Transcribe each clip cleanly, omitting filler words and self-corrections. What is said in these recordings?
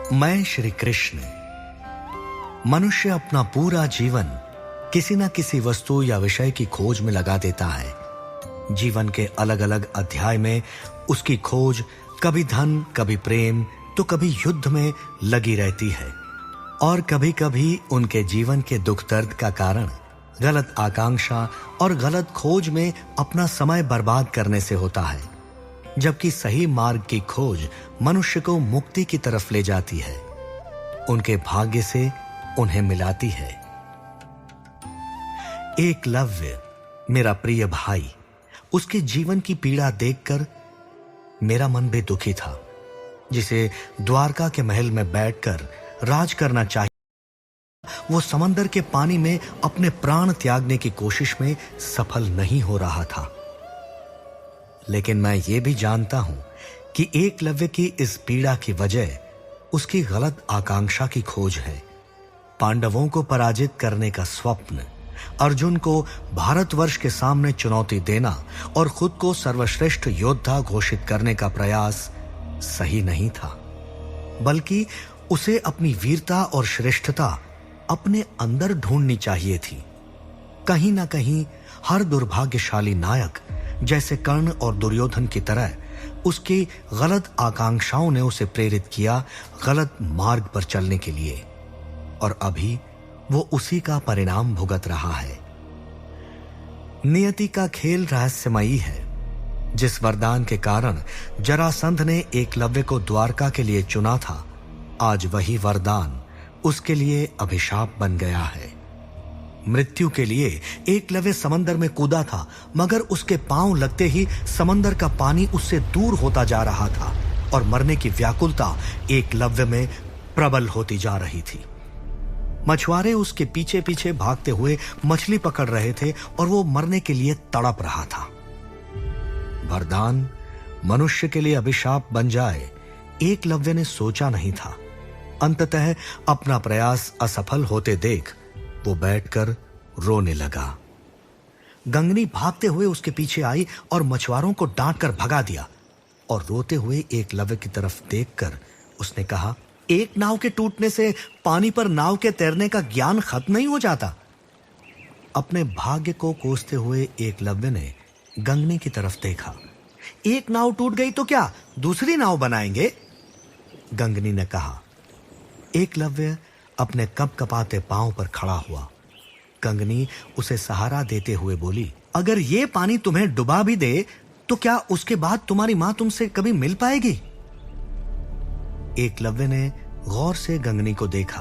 मैं श्री कृष्ण। मनुष्य अपना पूरा जीवन किसी न किसी वस्तु या विषय की खोज में लगा देता है। जीवन के अलग अलग अध्याय में उसकी खोज कभी धन, कभी प्रेम, तो कभी युद्ध में लगी रहती है। और कभी कभी उनके जीवन के दुख दर्द का कारण गलत आकांक्षा और गलत खोज में अपना समय बर्बाद करने से होता है, जबकि सही मार्ग की खोज मनुष्य को मुक्ति की तरफ ले जाती है, उनके भाग्य से उन्हें मिलाती है। एकलव्य, मेरा प्रिय भाई, उसके जीवन की पीड़ा देखकर मेरा मन भी दुखी था। जिसे द्वारका के महल में बैठकर राज करना चाहिए, वो समंदर के पानी में अपने प्राण त्यागने की कोशिश में सफल नहीं हो रहा था। लेकिन मैं ये भी जानता हूं कि एकलव्य की इस पीड़ा की वजह उसकी गलत आकांक्षा की खोज है। पांडवों को पराजित करने का स्वप्न, अर्जुन को भारतवर्ष के सामने चुनौती देना और खुद को सर्वश्रेष्ठ योद्धा घोषित करने का प्रयास सही नहीं था, बल्कि उसे अपनी वीरता और श्रेष्ठता अपने अंदर ढूंढनी चाहिए थी। कहीं ना कहीं हर दुर्भाग्यशाली नायक जैसे कर्ण और दुर्योधन की तरह उसकी गलत आकांक्षाओं ने उसे प्रेरित किया गलत मार्ग पर चलने के लिए, और अभी वो उसी का परिणाम भुगत रहा है। नियति का खेल रहस्यमयी है। जिस वरदान के कारण जरासंध ने एकलव्य को द्वारका के लिए चुना था, आज वही वरदान उसके लिए अभिशाप बन गया है। मृत्यु के लिए एकलव्य समंदर में कूदा था, मगर उसके पांव लगते ही समंदर का पानी उससे दूर होता जा रहा था और मरने की व्याकुलता एकलव्य में प्रबल होती जा रही थी। मछुआरे उसके पीछे पीछे भागते हुए मछली पकड़ रहे थे और वो मरने के लिए तड़प रहा था। वरदान मनुष्य के लिए अभिशाप बन जाए, एकलव्य ने सोचा नहीं था। अंततः अपना प्रयास असफल होते देख वो बैठकर रोने लगा। गंगनी भागते हुए उसके पीछे आई और मछुआरों को डांटकर भगा दिया, और रोते हुए एकलव्य की तरफ देखकर उसने कहा, एक नाव के टूटने से पानी पर नाव के तैरने का ज्ञान खत्म नहीं हो जाता। अपने भाग्य को कोसते हुए एकलव्य ने गंगनी की तरफ देखा। एक नाव टूट गई तो क्या दूसरी नाव बनाएंगे? गंगनी ने कहा। एकलव्य अपने कपकपाते पांव पर खड़ा हुआ। गंगनी उसे सहारा देते हुए बोली, अगर ये पानी तुम्हें डुबा भी दे तो क्या उसके बाद तुम्हारी मां तुमसे कभी मिल पाएगी? एकलव्य ने गौर से गंगनी को देखा।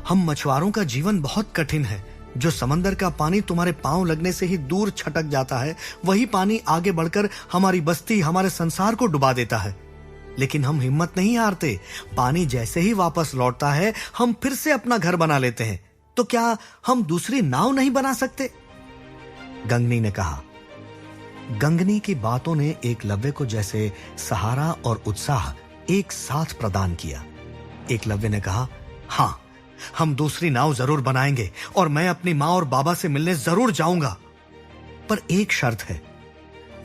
हम मछुआरों का जीवन बहुत कठिन है। जो समंदर का पानी तुम्हारे पांव लगने से ही दूर छटक जाता है, वही पानी आगे बढ़कर हमारी बस्ती, हमारे संसार को डुबा देता है। लेकिन हम हिम्मत नहीं हारते। पानी जैसे ही वापस लौटता है, हम फिर से अपना घर बना लेते हैं। तो क्या हम दूसरी नाव नहीं बना सकते? गंगनी ने कहा। गंगनी की बातों ने एकलव्य को जैसे सहारा और उत्साह एक साथ प्रदान किया। एकलव्य ने कहा, हां, हम दूसरी नाव जरूर बनाएंगे और मैं अपनी मां और बाबा से मिलने जरूर जाऊंगा, पर एक शर्त है।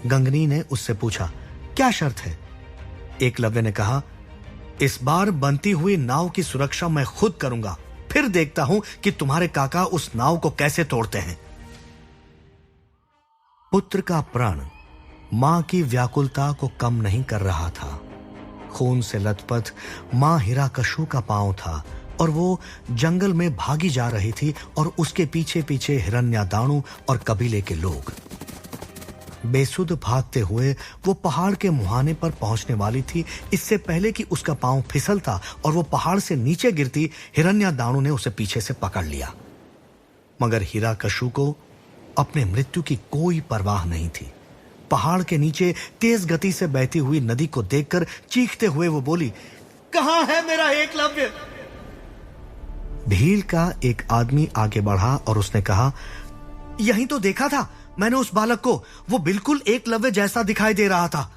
गंगनी ने उससे पूछा, क्या शर्त है? एकलव्य ने कहा, इस बार बनती हुई नाव की सुरक्षा मैं खुद करूंगा, फिर देखता हूं कि तुम्हारे काका उस नाव को कैसे तोड़ते हैं। पुत्र का प्रण मां की व्याकुलता को कम नहीं कर रहा था। खून से लथपथ मां हिरण्यकश्यप का पांव था और वो जंगल में भागी जा रही थी, और उसके पीछे पीछे हिरण्यादाणु और कबीले के लोग। बेसुध भागते हुए वो पहाड़ के मुहाने पर पहुंचने वाली थी। इससे पहले कि उसका पांव फिसलता और वो पहाड़ से नीचे गिरती, हिरण्यादाणु ने उसे पीछे से पकड़ लिया। मगर हिरण्यकश्यप को अपने मृत्यु की कोई परवाह नहीं थी। पहाड़ के नीचे तेज गति से बहती हुई नदी को देखकर चीखते हुए वो बोली, कहां है मेरा एकलव्य? भील का एक आदमी आगे बढ़ा और उसने कहा, यही तो देखा था मैंने उस बालक को, वो बिल्कुल एकलव्य जैसा दिखाई दे रहा था।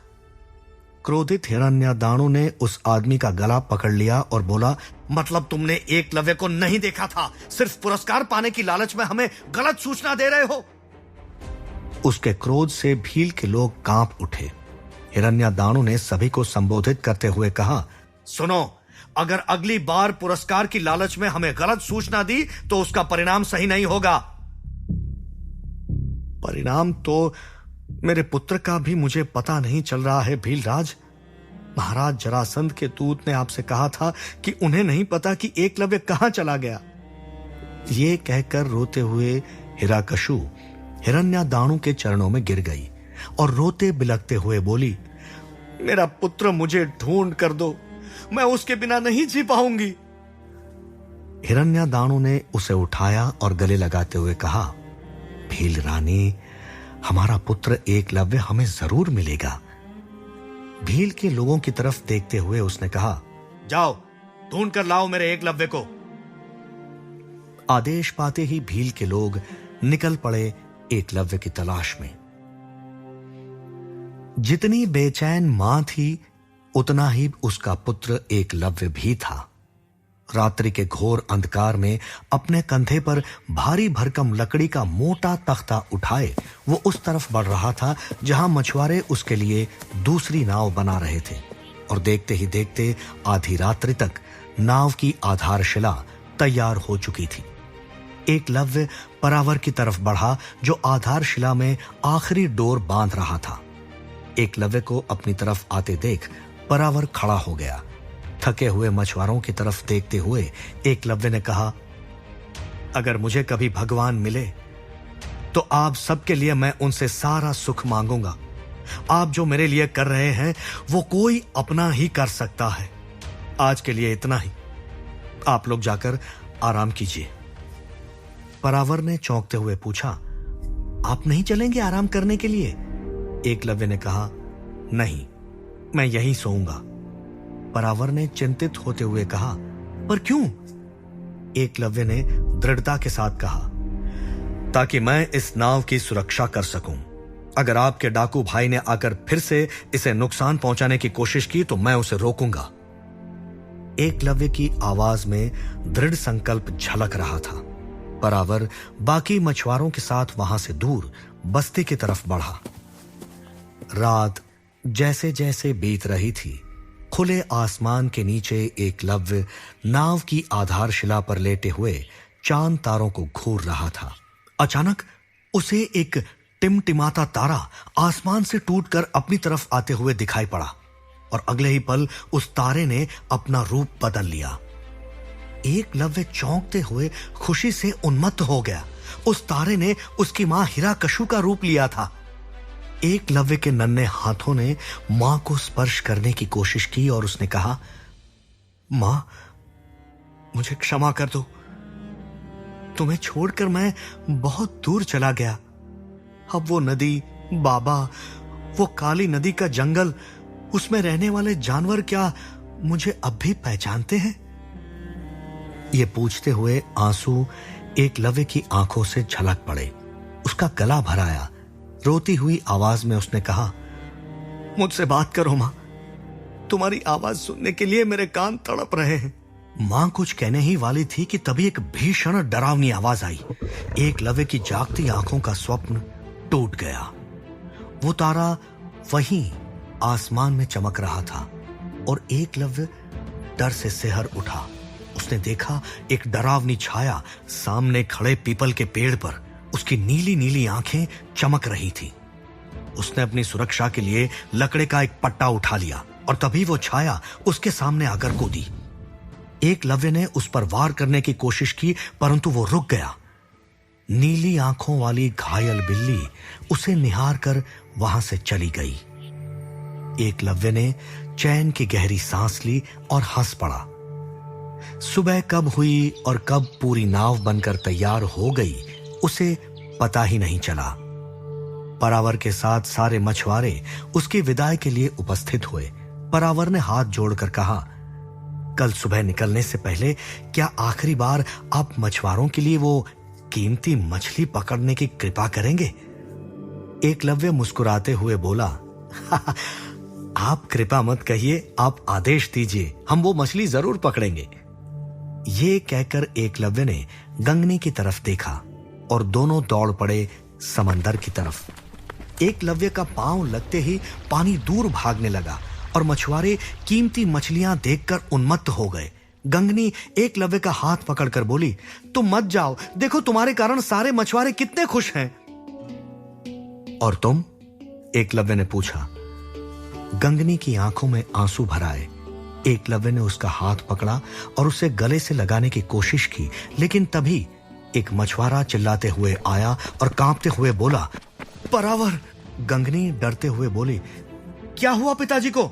क्रोधित हिरण्यादाणु ने उस आदमी का गला पकड़ लिया और बोला, मतलब तुमने एकलव्य को नहीं देखा था, सिर्फ पुरस्कार पाने की लालच में हमें गलत सूचना दे रहे हो। उसके क्रोध से भील के लोग कांप उठे। हिरण्यादाणु ने सभी को संबोधित करते हुए कहा, सुनो, अगर अगली बार पुरस्कार की लालच में हमें गलत सूचना दी तो उसका परिणाम सही नहीं होगा। परिणाम तो मेरे पुत्र का भी मुझे पता नहीं चल रहा है भीलराज। महाराज जरासंध के दूत ने आपसे कहा था कि उन्हें नहीं पता कि एकलव्य कहां चला गया। ये कहकर रोते हुए हिरण्यकशु हिरण्यादाणु के चरणों में गिर गई और रोते बिलखते हुए बोली, मेरा पुत्र मुझे ढूंढ कर दो, मैं उसके बिना नहीं जी पाऊंगी। हिरण्यादाणु ने उसे उठाया और गले लगाते हुए कहा, भील रानी, हमारा पुत्र एकलव्य हमें जरूर मिलेगा। भील के लोगों की तरफ देखते हुए उसने कहा, जाओ ढूंढ कर लाओ मेरे एकलव्य को। आदेश पाते ही भील के लोग निकल पड़े एकलव्य की तलाश में। जितनी बेचैन मां थी उतना ही उसका पुत्र एकलव्य भी था। रात्रि के घोर अंधकार में अपने कंधे पर भारी भरकम लकड़ी का मोटा तख्ता उठाए वो उस तरफ बढ़ रहा था जहां मछुआरे उसके लिए दूसरी नाव बना रहे थे। और देखते ही देखते आधी रात्रि तक नाव की आधारशिला तैयार हो चुकी थी। एकलव्य परावर की तरफ बढ़ा जो आधारशिला में आखिरी डोर बांध रहा था। एकलव्य को अपनी तरफ आते देख परावर खड़ा हो गया। थके हुए मछुआरों की तरफ देखते हुए एकलव्य ने कहा, अगर मुझे कभी भगवान मिले तो आप सबके लिए मैं उनसे सारा सुख मांगूंगा। आप जो मेरे लिए कर रहे हैं वो कोई अपना ही कर सकता है। आज के लिए इतना ही, आप लोग जाकर आराम कीजिए। परावर ने चौंकते हुए पूछा, आप नहीं चलेंगे आराम करने के लिए? एकलव्य ने कहा, नहीं, मैं यहीं सोऊंगा। परावर ने चिंतित होते हुए कहा, पर क्यों? एकलव्य ने दृढ़ता के साथ कहा, ताकि मैं इस नाव की सुरक्षा कर सकूं। अगर आपके डाकू भाई ने आकर फिर से इसे नुकसान पहुंचाने की कोशिश की तो मैं उसे रोकूंगा। एकलव्य की आवाज में दृढ़ संकल्प झलक रहा था। परावर बाकी मछुआरों के साथ वहां से दूर बस्ती की तरफ बढ़ा। रात जैसे जैसे बीत रही थी, खुले आसमान के नीचे एकलव्य नाव की आधारशिला पर लेटे हुए चांद तारों को घूर रहा था। अचानक उसे एक टिमटिमाता तारा आसमान से टूटकर अपनी तरफ आते हुए दिखाई पड़ा और अगले ही पल उस तारे ने अपना रूप बदल लिया। एकलव्य चौंकते हुए खुशी से उन्मत्त हो गया। उस तारे ने उसकी मां हिरण्यकशु का रूप लिया था। एकलव्य के नन्हे हाथों ने मां को स्पर्श करने की कोशिश की और उसने कहा, मां, मुझे क्षमा कर दो। तुम्हें छोड़कर मैं बहुत दूर चला गया। अब वो नदी, बाबा, वो काली नदी का जंगल, उसमें रहने वाले जानवर क्या मुझे अब भी पहचानते हैं? ये पूछते हुए आंसू एकलव्य की आंखों से झलक पड़े। उसका गला भर आया। रोती हुई आवाज में उसने कहा, मुझसे बात करो मां, तुम्हारी आवाज सुनने के लिए मेरे कान तड़प रहे हैं। मां कुछ कहने ही वाली थी कि तभी एक भीषण डरावनी आवाज आई। एकलव्य की जागती आंखों का स्वप्न टूट गया। वो तारा वहीं आसमान में चमक रहा था और एकलव्य डर से सिहर उठा। उसने देखा एक डरावनी छाया सामने खड़े पीपल के पेड़ पर, उसकी नीली नीली आंखें चमक रही थी। उसने अपनी सुरक्षा के लिए लकड़े का एक पट्टा उठा लिया और तभी वो छाया उसके सामने आकर कूदी। एकलव्य ने उस पर वार करने की कोशिश की परंतु वो रुक गया। नीली आंखों वाली घायल बिल्ली उसे निहार कर वहां से चली गई। एकलव्य ने चैन की गहरी सांस ली और हंस पड़ा। सुबह कब हुई और कब पूरी नाव बनकर तैयार हो गई उसे पता ही नहीं चला। परावर के साथ सारे मछुआरे उसकी विदाई के लिए उपस्थित हुए। परावर ने हाथ जोड़कर कहा, कल सुबह निकलने से पहले क्या आखिरी बार आप मछुआरों के लिए वो कीमती मछली पकड़ने की कृपा करेंगे? एकलव्य मुस्कुराते हुए बोला, आप कृपा मत कहिए, आप आदेश दीजिए, हम वो मछली जरूर पकड़ेंगे। ये कहकर एकलव्य ने गंगनी की तरफ देखा और दोनों दौड़ पड़े समंदर की तरफ। एकलव्य का पांव लगते ही पानी दूर भागने लगा और मछुआरे कीमती मछलियां देखकर उन्मत्त हो गए। गंगनी एकलव्य का हाथ पकड़कर बोली, तुम मत जाओ, देखो तुम्हारे कारण सारे मछुआरे कितने खुश हैं। और तुम? एकलव्य ने पूछा। गंगनी की आंखों में आंसू भर आए। एकलव्य ने उसका हाथ पकड़ा और उसे गले से लगाने की कोशिश की, लेकिन तभी एक मछुआरा चिल्लाते हुए आया और कांपते हुए बोला, परावर। गंगनी डरते हुए बोली, क्या हुआ पिताजी को?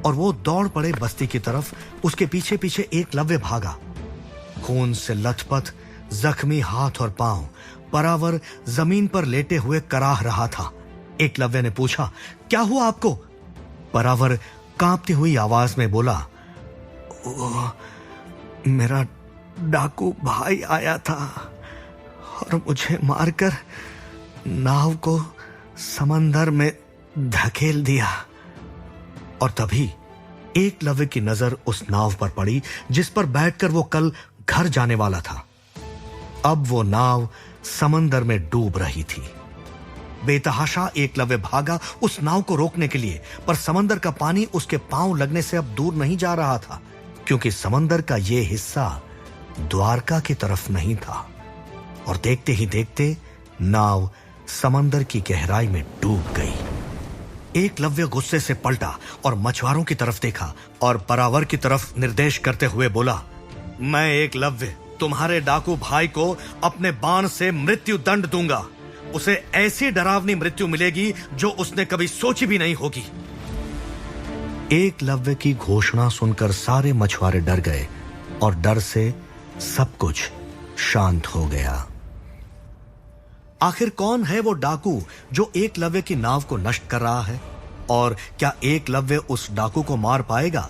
और वो दौड़ पड़े बस्ती की तरफ। उसके पीछे पीछे एकलव्य भागा। खून से लथपथ जख्मी हाथ और पांव परावर जमीन पर लेटे हुए कराह रहा था। एकलव्य ने पूछा, क्या हुआ आपको? परावर कांपती हुई आवाज में बोला, मेरा डाकू भाई आया था और मुझे मारकर नाव को समंदर में धकेल दिया। और तभी एकलव्य की नजर उस नाव पर पड़ी जिस पर बैठकर वो कल घर जाने वाला था। अब वो नाव समंदर में डूब रही थी। बेतहाशा एकलव्य भागा उस नाव को रोकने के लिए, पर समंदर का पानी उसके पांव लगने से अब दूर नहीं जा रहा था, क्योंकि समंदर का यह हिस्सा द्वारका की तरफ नहीं था। और देखते ही देखते नाव समंदर की गहराई में डूब गई। एकलव्य गुस्से से पलटा और मछुआरों की तरफ देखा और परावर की तरफ निर्देश करते हुए बोला, मैं एकलव्य तुम्हारे डाकू भाई को अपने बाण से मृत्यु दंड दूंगा। उसे ऐसी डरावनी मृत्यु मिलेगी जो उसने कभी सोची भी नहीं होगी। एकलव्य की घोषणा सुनकर सारे मछुआरे डर गए और डर से सब कुछ शांत हो गया। आखिर कौन है वो डाकू जो एकलव्य की नाव को नष्ट कर रहा है? और क्या एकलव्य उस डाकू को मार पाएगा